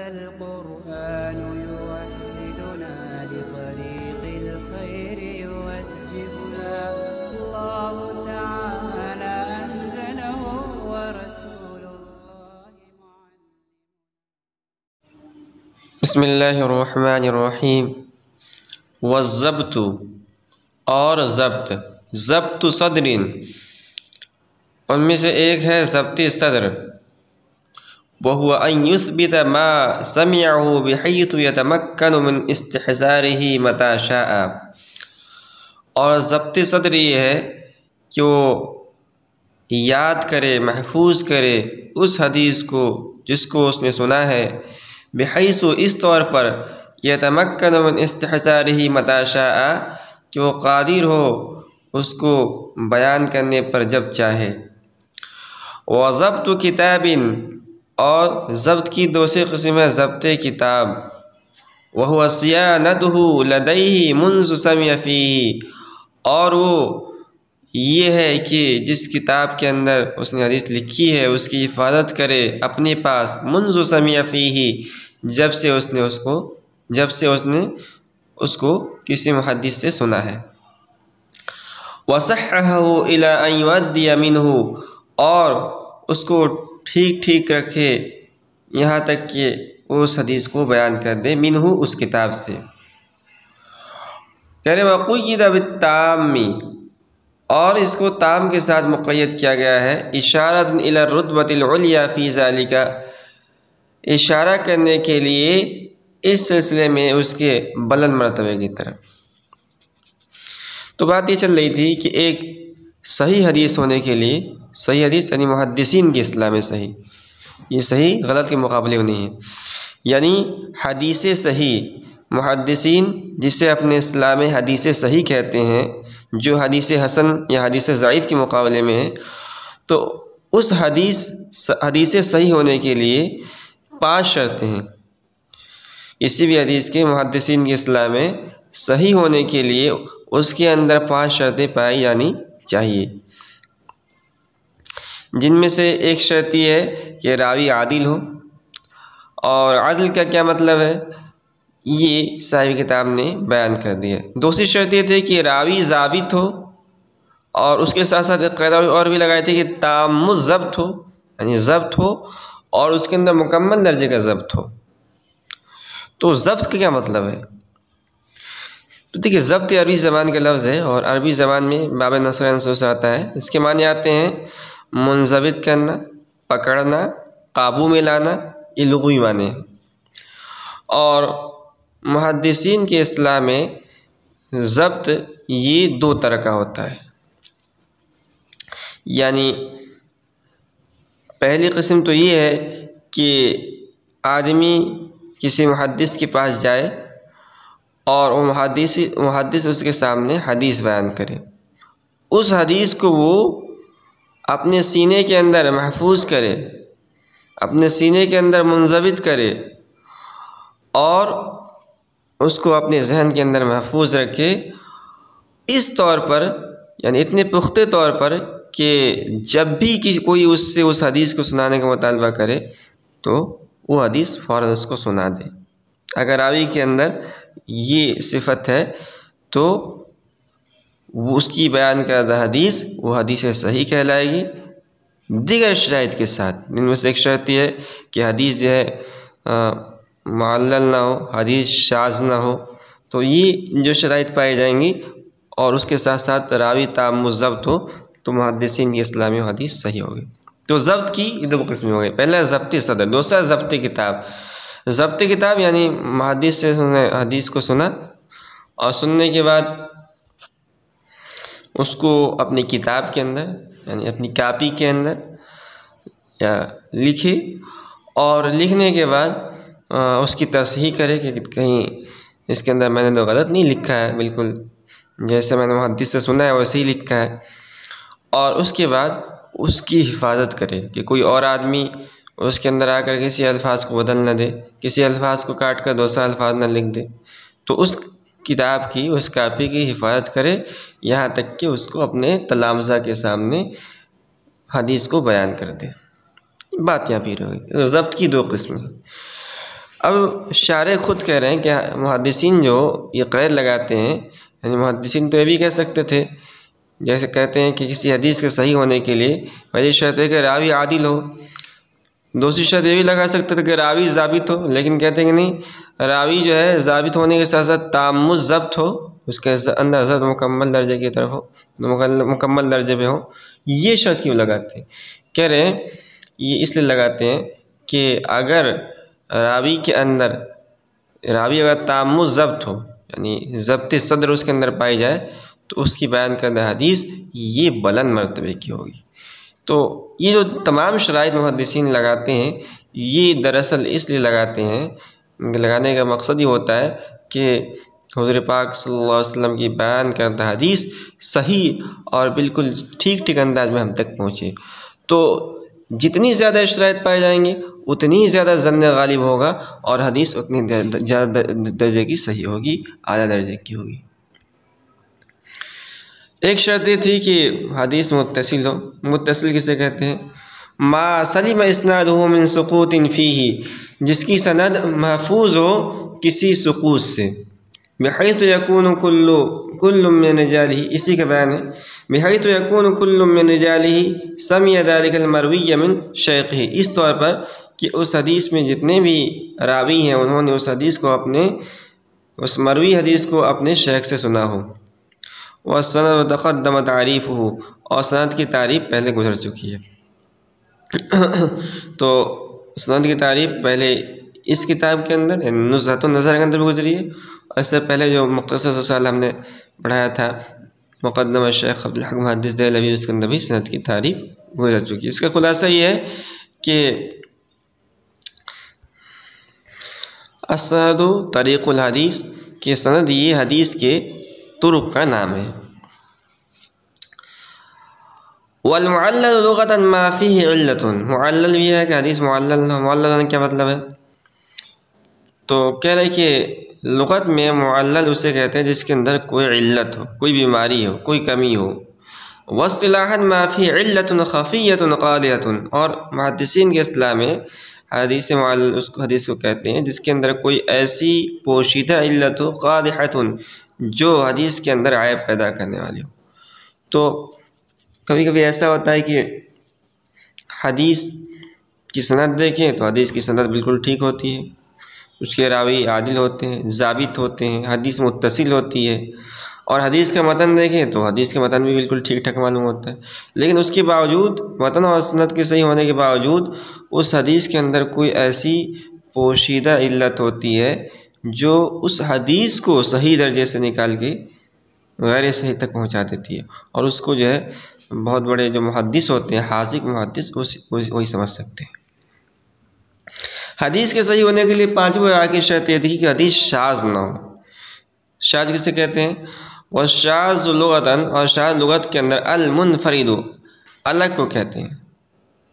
القرآن يوحدنا لطريق الخير يوجهنا الله تعالى أنزله ورسول الله معلم. بسم اللہ الرحمن الرحیم. والضبط اور ضبط صدر، ان میں سے ایک ہے ضبط صدر. وهو أن يثبت ما سمعه بحيث يتمكن من استحضاره متى شاء. اور ضبط صدر یہ ہے کہ وہ یاد کرے، محفوظ کرے اس حدیث کو جس کو اس نے سنا ہے، بحیث اس طور پر یتمکن من استحضاره متى شاء کہ وہ قادر ہو اس کو بیان کرنے پر جب چاہے. وضبط کتاب، اور ضبط کی دوسری قسم ہے ضبط کتاب. وهو صيانته لديه منذ سمع فيه، اور وہ یہ ہے کہ جس کتاب کے اندر اس نے حدیث لکھی ہے اس کی حفاظت کرے اپنے پاس، منذ سمع فيه جب سے اس نے اس کو کسی محدث سے سنا ہے. وصححه الى ان يؤدي منه، اور اس کو ٹھیک رکھے یہاں تک کہ اس حدیث کو بیان کر دے، منہ اس کتاب سے. کہہ رہے وقید بالتام، اور اس کو تام کے ساتھ مقید کیا گیا ہے، اشارۃ الی الرتبۃ العلیٰ فی ذالک، اشارہ کرنے کے لیے اس سلسلے میں اس کے بلند مرتبے کی طرف. تو بات یہ چل رہی تھی کہ ایک صحیح حدیث ہونے کے لیے، صحیح حدیث یعنی محدثین کی اصطلاح میں صحیح، یہ صحیح غلط کے مقابلے میں نہیں ہے، یعنی حدیث صحیح، محدثین جسے اپنے اصطلاح میں حدیث صحیح کہتے ہیں، جو حدیث حسن یا حدیث ضعیف کے مقابلے میں ہے. تو اس حدیث صحیح ہونے کے لیے 5 شرطیں ہیں. کسی بھی حدیث کے محدثین کی اصطلاح میں صحیح ہونے کے لیے اس کے اندر 5 شرطیں پائی جانی چاہیے، جن میں سے ایک شرط یہ ہے کہ راوی عادل ہو. اور عدل کا کیا مطلب ہے یہ صاحب کتاب نے بیان کر دیا. دوسری شرط یہ تھی کہ راوی ضابط ہو، اور اس کے ساتھ ساتھ ایک اور بھی لگائی تھی کہ تام الضبط ہو، یعنی ضبط ہو اور اس کے اندر مکمل درجے کا ضبط ہو. تو ضبط کا کیا مطلب ہے؟ تو دیکھیے ضبط عربی زبان کا لفظ ہے، اور عربی زبان میں باب نصر انصر سے آتا ہے. اس کے معنی آتے ہیں منضبط کرنا، پکڑنا، قابو میں لانا، یہ لغوی معنی ہیں. اور محدثین کے اصطلاح میں ضبط یہ 2 طرح کا ہوتا ہے. یعنی پہلی قسم تو یہ ہے کہ آدمی کسی محدث کے پاس جائے اور وہ محدث اس کے سامنے حدیث بیان کرے، اس حدیث کو وہ اپنے سینے کے اندر محفوظ کرے، اپنے سینے کے اندر منضبط کرے، اور اس کو اپنے ذہن کے اندر محفوظ رکھے، اس طور پر یعنی اتنے پختہ طور پر کہ جب بھی کوئی اس سے اس حدیث کو سنانے کا مطالبہ کرے تو وہ حدیث فوراً اس کو سنا دے. اگر راوی کے اندر یہ صفت ہے تو وہ اس کی بیان کردہ حدیث وہ حدیث صحیح کہلائے گی، دیگر شرائط کے ساتھ. جن میں سے ایک شرط یہ ہے کہ حدیث جو ہے معلل نہ ہو، حدیث شاذ نہ ہو. تو یہ جو شرائط پائی جائیں گی اور اس کے ساتھ ساتھ راوی تام الضبط ہو تو محدثین کی اصطلاح میں حدیث صحیح ہوگی. تو ضبط کی 2 قسمیں ہو گئی. پہلا ضبط صدر، دوسرا ضبط کتاب. ضبط کتاب یعنی محدث سے حدیث کو سنا اور سننے کے بعد اس کو اپنی کتاب کے اندر یعنی اپنی کاپی کے اندر یا لکھے، اور لکھنے کے بعد اس کی تصحیح کرے کہ کہیں اس کے اندر میں نے تو غلط نہیں لکھا ہے، بالکل جیسے میں نے محدث سے سنا ہے ویسے ہی لکھا ہے. اور اس کے بعد اس کی حفاظت کرے کہ کوئی اور آدمی اس کے اندر آ کر کسی الفاظ کو بدل نہ دے، کسی الفاظ کو کاٹ کر دوسرا الفاظ نہ لکھ دے. تو اس کتاب کی، اس کاپی کی حفاظت کرے یہاں تک کہ اس کو اپنے تلامذہ کے سامنے حدیث کو بیان کر دے. بات یہاں پھر ہوئی. ضبط کی 2 قسمیں. اب شارح خود کہہ رہے ہیں کہ محدثین جو یہ قید لگاتے ہیں، یعنی محدثین تو یہ بھی کہہ سکتے تھے، جیسے کہتے ہیں کہ کسی حدیث کے صحیح ہونے کے لیے پہلی شرط ہے کہ راوی عادل ہو، دوسری شرط یہ بھی لگا سکتے تھے کہ راوی ضابط ہو، لیکن کہتے ہیں کہ نہیں، راوی جو ہے ضابط ہونے کے ساتھ ساتھ تام ضبط ہو، اس کے اندر ضبط مکمل درجے کی طرف ہو، مکمل درجے پہ ہو۔ یہ شرط کیوں لگاتے ہیں؟ کہہ رہے ہیں یہ اس لیے لگاتے ہیں کہ اگر راوی کے اندر راوی اگر تام ضبط ہو، یعنی ضبط صدر اس کے اندر پائی جائے، تو اس کی بیان کردہ حدیث یہ بلند مرتبے کی ہوگی۔ تو یہ جو تمام شرائط محدثین لگاتے ہیں، یہ دراصل اس لیے لگاتے ہیں، لگانے کا مقصد یہ ہوتا ہے کہ حضور پاک صلی اللہ علیہ وسلم کی بیان کردہ حدیث صحیح اور بالکل ٹھیک ٹھیک انداز میں ہم تک پہنچے۔ تو جتنی زیادہ شرائط پائے جائیں گے اتنی زیادہ ظن غالب ہوگا اور حدیث اتنی زیادہ درجے کی صحیح ہوگی، اعلیٰ درجے کی ہوگی۔ ایک شرط یہ تھی کہ حدیث متصل ہو۔ متصل کسے کہتے ہیں؟ ما سلم اسنادہ من سقوط فیہ، جس کی سند محفوظ ہو کسی سقوط سے، بحیث یکون کل من رجالہ، اسی کا بیان ہے، بحیث یکون کل من رجالہ سمع ذلک المروی من شیخہ، اس طور پر کہ اس حدیث میں جتنے بھی راوی ہیں انہوں نے اس حدیث کو اس مروی حدیث کو اپنے شیخ سے سنا ہو۔ وَالسَّنَدُ تَقَدَّمَ تَعْرِيفُهُ، اور سند کی تعریف پہلے گزر چکی ہے۔ تو سند کی تعریف پہلے اس کتاب کے اندر یعنی نزہۃ النظر کے اندر بھی گزری ہے، اور اس سے پہلے جو مختصر سال ہم نے پڑھایا تھا مقدمہ شیخ عبدالحق محدث دہلوی، اس کے اندر بھی سند کی تعریف گزر چکی ہے۔ اس کا خلاصہ یہ ہے کہ السند طریق الحدیث، کہ سند یہ حدیث کے طرق کا نام ہے۔ والمعلل لغۃ ما فیہ علت، معلل بھی ہے کہ حدیث معلل ہے۔ معلل کیا مطلب ہے؟ تو کہہ رہے کہ لغت میں معلل اسے کہتے ہیں جس کے اندر کوئی علت ہو، کوئی بیماری ہو، کوئی کمی ہو۔ واصطلاحا ما فیہ علت خفیۃ قادحۃ، اور محدثین کے اصطلاح میں حدیث معلل اس کو حدیث کو کہتے ہیں جس کے اندر کوئی ایسی پوشیدہ علت ہو، قادحۃ، جو حدیث کے اندر عیب پیدا کرنے والی ہو۔ تو کبھی کبھی ایسا ہوتا ہے کہ حدیث کی سند دیکھیں تو حدیث کی سند بالکل ٹھیک ہوتی ہے، اس کے راوی عادل ہوتے ہیں، ضابط ہوتے ہیں، حدیث متصل ہوتی ہے، اور حدیث کا متن دیکھیں تو حدیث کا متن بھی بالکل ٹھیک ٹھاک معلوم ہوتا ہے، لیکن اس کے باوجود متن اور سند کے صحیح ہونے کے باوجود اس حدیث کے اندر کوئی ایسی پوشیدہ علت ہوتی ہے جو اس حدیث کو صحیح درجے سے نکال کے غیر صحیح تک پہنچا دیتی ہے، اور اس کو جو ہے بہت بڑے جو محدث ہوتے ہیں، حاذق محدث، وہی سمجھ سکتے ہیں۔ حدیث کے صحیح ہونے کے لیے پانچویں کی شرط یہ تھی کہ حدیث شاذ نہ ہو۔ شاذ کسے کہتے ہیں؟ والشاذ لغتاً، اور شاذ لغت کے اندر المنفرد، الگ کو کہتے ہیں،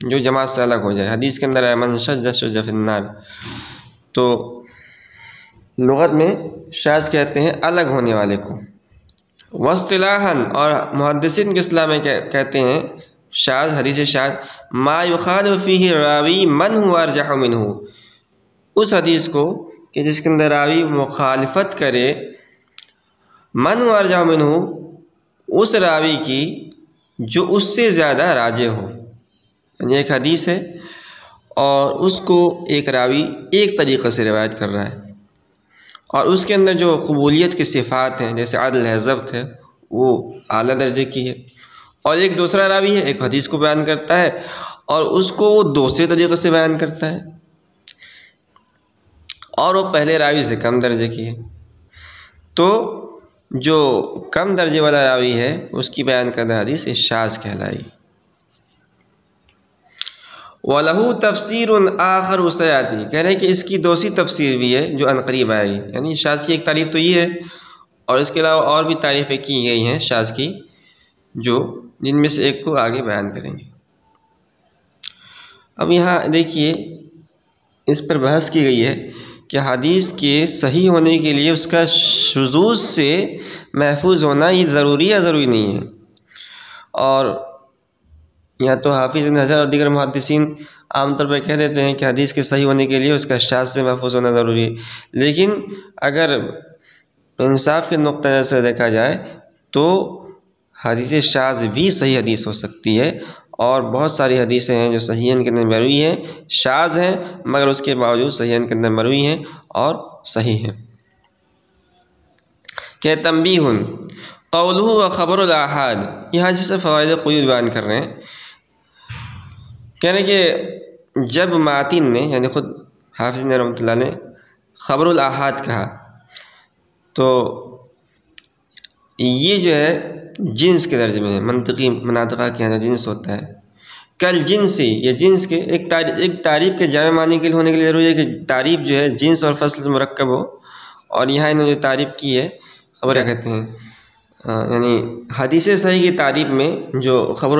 جو جماعت سے الگ ہو جائے۔ حدیث کے اندر ہے من شذ شذ فی النار، تو لغت میں شاذ کہتے ہیں الگ ہونے والے کو۔ واصطلاحاً، اور محدثین کے اصطلاح میں کہتے ہیں شاذ، حدیث شاذ ما یخالف فیہ راوی من هو ارجح منہ، اس حدیث کو کہ جس کے اندر راوی مخالفت کرے من هو ارجح منہ، اس راوی کی جو اس سے زیادہ راجح ہو۔ یعنی ایک حدیث ہے اور اس کو ایک راوی ایک طریقے سے روایت کر رہا ہے، اور اس کے اندر جو قبولیت کی صفات ہیں جیسے عدل ہے، ضبط ہے، وہ اعلیٰ درجے کی ہے، اور ایک دوسرا راوی ہے ایک حدیث کو بیان کرتا ہے اور اس کو وہ دوسرے طریقے سے بیان کرتا ہے، اور وہ پہلے راوی سے کم درجے کی ہے، تو جو کم درجے والا راوی ہے اس کی بیان کردہ حدیث شاذ کہلائی۔ وَلَهُ تَفْسِيرٌ آخر سَيَأْتِي، کہہ رہے ہیں کہ اس کی دوسری تفسیر بھی ہے جو عنقریب آئے گی۔ یعنی شاذ کی ایک تعریف تو یہ ہے، اور اس کے علاوہ اور بھی تعریفیں کی گئی ہیں شاذ کی، جن میں سے ایک کو آگے بیان کریں گے۔ اب یہاں دیکھیے اس پر بحث کی گئی ہے کہ حدیث کے صحیح ہونے کے لیے اس کا شذوذ سے محفوظ ہونا یہ ضروری یا ضروری نہیں ہے، اور یا تو حافظ ابن حجر اور دیگر محدثین عام طور پہ کہہ دیتے ہیں کہ حدیث کے صحیح ہونے کے لیے اس کا شاذ سے محفوظ ہونا ضروری ہے، لیکن اگر انصاف کے نقطہ نظر سے دیکھا جائے تو حدیث شاذ بھی صحیح حدیث ہو سکتی ہے، اور بہت ساری حدیثیں ہیں جو صحیحین کے اندر مروی ہیں، شاذ ہیں مگر اس کے باوجود صحیحین کے اندر مروی ہیں اور صحیح ہیں۔ کہ تنبیہ قولہ و خبر الآحاد، یہاں جس سے فوائد قیود بیان کر رہے ہیں، کہہ رہے ہیں کہ جب ماتن نے یعنی خود حافظ نے رحمۃ اللہ نے خبر الآحاد کہا تو یہ جو ہے جنس کے درجے میں ہے، منطقی مناطقہ کے یہاں جنس ہوتا ہے، کل جنسی، یہ جنس کے ایک تعریف کے جامع معنی کے لیے ہونے کے لیے ضروری ہے کہ تعریف جو ہے جنس اور فصل سے مرکب ہو، اور یہاں انہوں نے جو تعریف کی ہے خبر کیا کہتے ہیں، یعنی حدیث صحیح کی تعریف میں جو خبر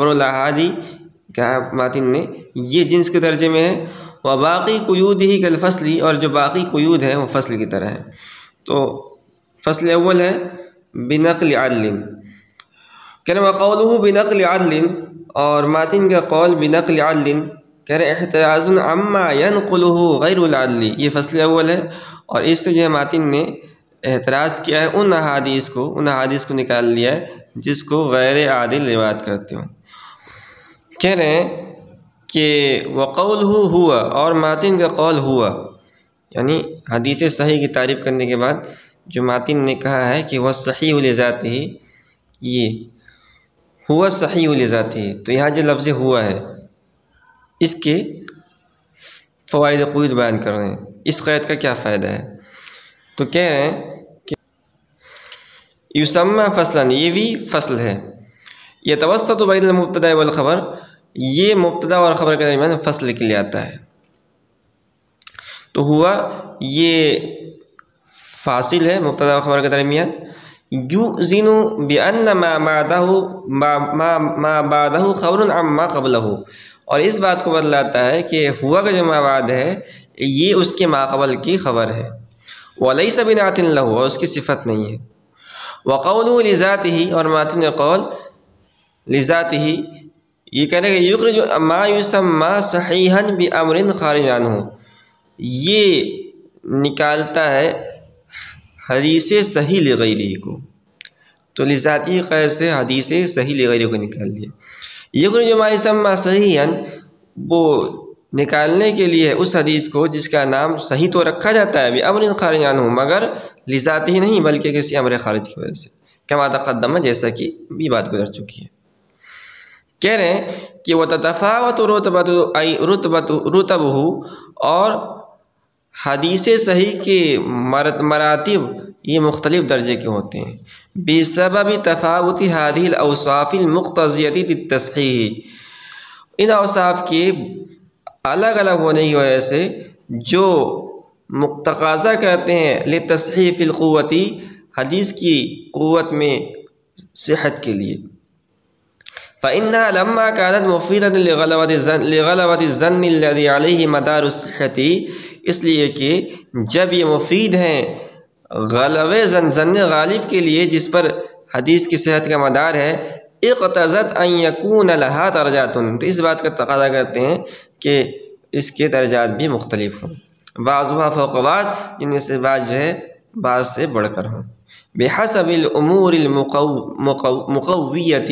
الآحادی کہا ماتن نے، یہ جنس کے درجے میں ہے، وباقی قیود ہی کالفصلی، اور جو باقی قیود ہیں وہ فصل کی طرح ہے۔ تو فصل اول ہے بنقل عدل، کہہ رہے وقولہ بنقل عدل، اور ماتن کا قول بنقل عدل، کہہ رہے احتراز عما ينقلہ غیر العدل، یہ فصل اول ہے، اور اس سے جو ہے ماتن نے احتراز کیا ہے ان احادیث کو نکال لیا ہے جس کو غیر عادل روایت کرتے ہوں۔ کہہ رہے ہیں کہ وقولہ ہوا، اور ماتن کا قول ہوا، یعنی حدیث صحیح کی تعریف کرنے کے بعد جو ماتن نے کہا ہے کہ وہ صحیح لذاتہ، یہ ہوا صحیح لذاتہ، تو یہاں جو لفظ ہوا ہے اس کے فوائد قیود بیان کر رہے ہیں، اس قید کا کیا فائدہ ہے، تو کہہ رہے ہیں کہ یسمى فصلا، یہ بھی فصل ہے، یتوسط بین المبتدا والخبر، یہ مبتدا اور خبر کے درمیان فصل کے لیے آتا ہے، تو ہوا یہ فاصل ہے مبتدا و خبر کے درمیان، یؤذن بأن ما بعدہ خبر عما قبلہ، اور اس بات کو بتلاتا ہے کہ ہوا کا جو ما بعد ہے یہ اس کے ما قبل کی خبر ہے، ولیس بنعت لہ، اور اس کی صفت نہیں ہے، وقولہ لذاتہ، اور ماتن قول لذاتہ، یہ کہنے کہ یخرج ما یسمى صحیحا بامر خارج عنہ، یہ نکالتا ہے حدیث صحیح لغیرہ کو، تو لذاتی قید سے حدیث صحیح لغیرہ کو نکال دیا، یخرج ما یسمى صحیحا، وہ نکالنے کے لیے اس حدیث کو جس کا نام صحیح تو رکھا جاتا ہے بامر خارج عنہ، مگر لذاتہ ہی نہیں بلکہ کسی امر خارج کی وجہ سے، کما تقدم، جیسا کہ یہ بات گزر چکی ہے۔ کہہ رہے ہیں کہ وتتفاوت رتبہ، اور حدیث صحیح کے مراتب یہ مختلف درجے کے ہوتے ہیں، بسبب تفاوت هذه الاوصاف المقتضیۃ للتصحیح، ان اوصاف کے الگ الگ ہونے کی وجہ سے جو تقاضا کرتے ہیں لتصحیح فی القوۃ، حدیث کی قوت میں صحت کے لیے، فإنها لما كانت مفيدة لغلبة الظن الذي عليه مدار الصحة، اس لیے کہ جب یہ مفید ہیں غلبے ظن غالب کے لیے جس پر حدیث کی صحت کا مدار ہے، اقتضت ان يكون لها درجات، تو اس بات کا تقاضا کرتے ہیں کہ اس کے درجات بھی مختلف ہوں، بعضها فوق بعض، جن میں سے بعض جو ہے بعض سے بڑھ کر ہوں، بحسب الامور المقویۃ،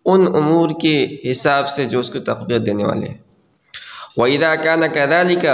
ان امور کے حساب سے جو اس کو تقویت دینے والے ہیں، وَإِذَا كَانَ كَذَلِكَ،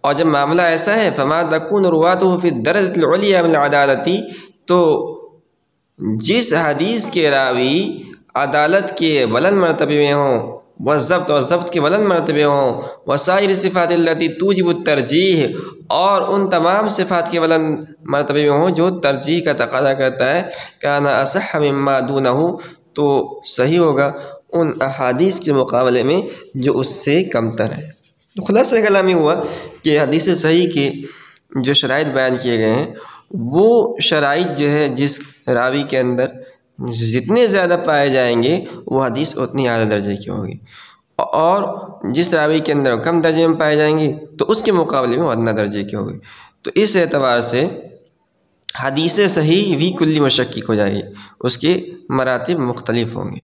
اور جب معاملہ ایسا ہے، فَمَا تَكُونُ رُوَاتُهُ فِي الدَّرَجَةِ الْعُلْيَا مِنَ الْعَدَالَةِ، تو جس حدیث کے راوی عدالت کے بلند مرتبے میں ہوں، والضبط، اور ضبط کے بلند مرتبے ہوں، وسائر صفات التي توجب الترجیح، اور ان تمام صفات کے بلند مرتبے میں ہوں جو ترجیح کا تقاضا کرتا ہے، كَانَ أَصَحَّ مِمَّا دُونَهُ، تو صحیح ہوگا ان احادیث کے مقابلے میں جو اس سے کم تر ہے۔ تو خلاصہ کلام یہ ہوا کہ حدیث صحیح کے جو شرائط بیان کیے گئے ہیں، وہ شرائط جو ہے جس راوی کے اندر جتنے زیادہ پائے جائیں گے وہ حدیث اتنی اعلیٰ درجے کی ہوگی، اور جس راوی کے اندر کم درجے میں پائے جائیں گے تو اس کے مقابلے میں ادنیٰ درجے کی ہوگی، تو اس اعتبار سے حدیث صحیح بھی کلی مشکک ہو جائے گی، اس کے مراتب مختلف ہوں گے۔